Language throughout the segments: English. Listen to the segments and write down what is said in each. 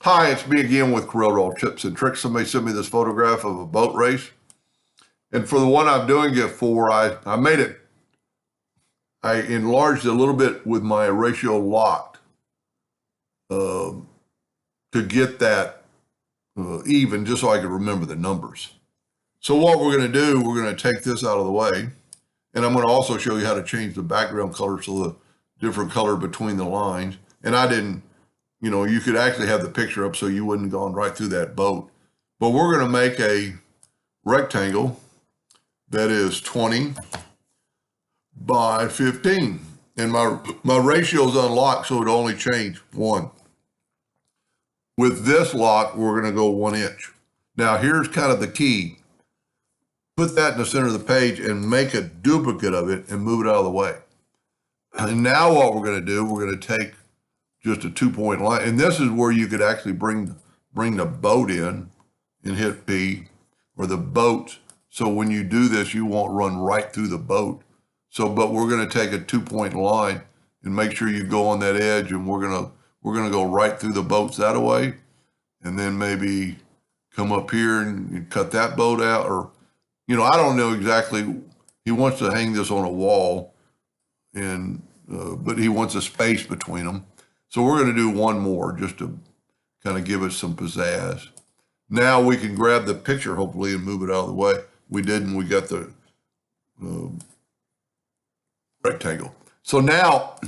Hi, it's me again with CorelDraw tips and tricks. Somebody sent me this photograph of a boat race. And for the one I'm doing it for, I enlarged it a little bit with my ratio locked to get that even, just so I could remember the numbers. So what we're going to do, we're going to take this out of the way. And I'm going to also show you how to change the background color so the different color between the lines. And I didn't, you could actually have the picture up so you wouldn't have gone right through that boat. But we're going to make a rectangle that is 20 by 15. And my ratio is unlocked, so it'll only change 1. With this lock, we're going to go 1 inch. Now, here's kind of the key. Put that in the center of the page and make a duplicate of it and move it out of the way. And now what we're going to do, we're going to take just a 2-point line. And this is where you could actually bring the boat in and hit P, or the boat. So when you do this, you won't run right through the boat. But we're going to take a 2-point line and make sure you go on that edge, and we're going to go right through the boats that way. And then maybe come up here and cut that boat out, or, I don't know exactly. He wants to hang this on a wall, and but he wants a space between them. So we're going to do one more just to kind of give it some pizzazz. Now we can grab the picture, hopefully, and move it out of the way. We didn't. We got the rectangle. So now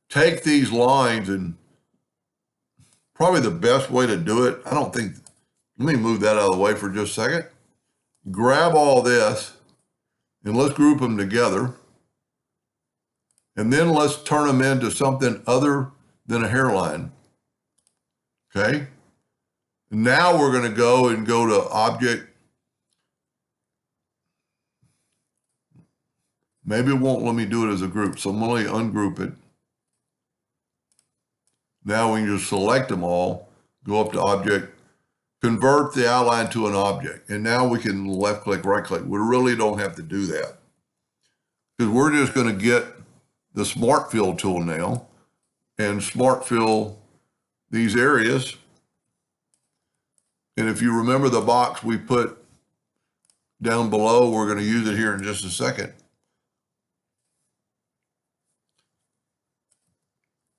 take these lines, and probably the best way to do it, let me move that out of the way for just a second. Grab all this, and let's group them together. And then let's turn them into something other than a hairline. Okay? Now we're going to go to Object. Maybe it won't let me do it as a group, so I'm going to ungroup it. Now we can just select them all, go up to Object, convert the outline to an object. And now we can left-click, right-click. We really don't have to do that, because we're just going to get the Smart Fill tool now and Smart Fill these areas. And if you remember the box we put down below, we're going to use it here in just a second.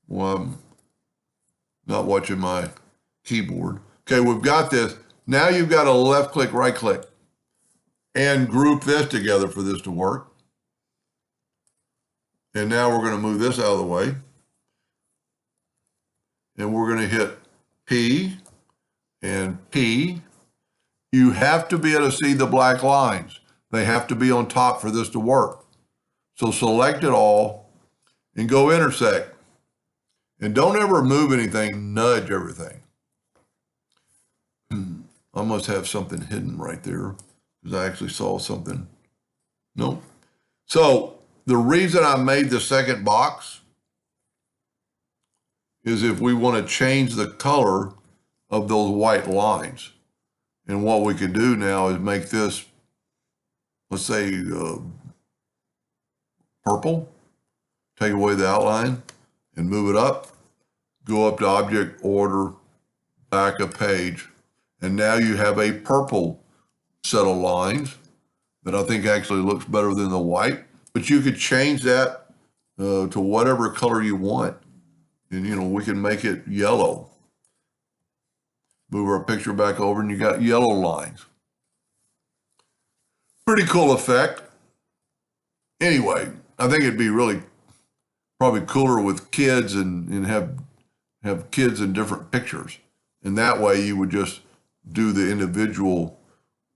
Well, I'm not watching my keyboard. Okay, we've got this. Now you've got to left click, right click, and group this together for this to work. And now we're going to move this out of the way. And we're going to hit P and P. You have to be able to see the black lines. They have to be on top for this to work. So select it all and go Intersect. And don't ever move anything, nudge everything. I must have something hidden right there, because I actually saw something. Nope. So the reason I made the second box is if we want to change the color of those white lines. And what we can do now is make this, let's say, purple. Take away the outline and move it up. Go up to Object, Order, back a page. And now you have a purple set of lines that I think actually looks better than the white. But you could change that to whatever color you want. And, we can make it yellow. Move our picture back over, and you got yellow lines. Pretty cool effect. Anyway, I think it'd be really probably cooler with kids and have kids in different pictures. And that way you would just do the individual.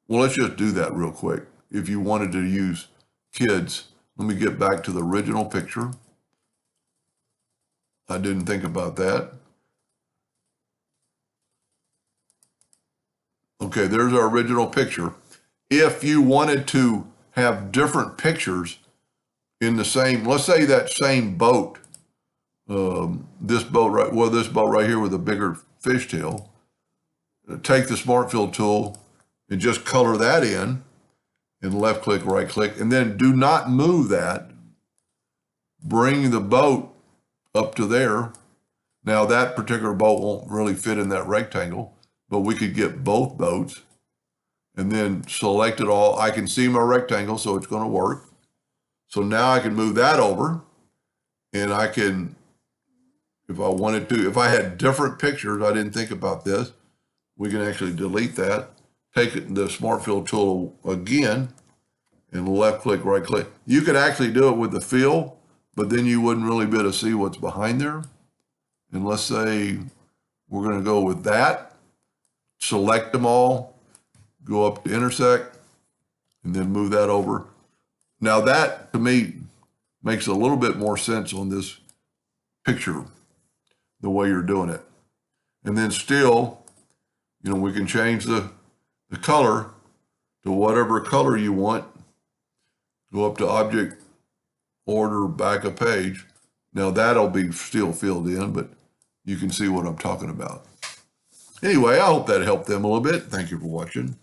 Well, let's just do that real quick. If you wanted to use kids, let me get back to the original picture. I didn't think about that. Okay, there's our original picture. If you wanted to have different pictures in the same, let's say that same boat, this boat right here with a bigger fishtail, take the Smart Fill tool and just color that in, and left click, right click, and then do not move that. Bring the boat up to there. Now that particular boat won't really fit in that rectangle, but we could get both boats and then select it all. I can see my rectangle, so it's going to work. So now I can move that over, and I can, if I wanted to, if I had different pictures, I didn't think about this, we can actually delete that, take the Smart Fill tool again, and left click, right click. You could actually do it with the fill, but then you wouldn't really be able to see what's behind there. And let's say we're going to go with that, select them all, go up to Intersect, and then move that over. Now that, to me, makes a little bit more sense on this picture, the way you're doing it. And then still, we can change the color to whatever color you want. Go up to Object, Order, Back a Page. Now that'll be still filled in, but you can see what I'm talking about. Anyway, I hope that helped them a little bit. Thank you for watching.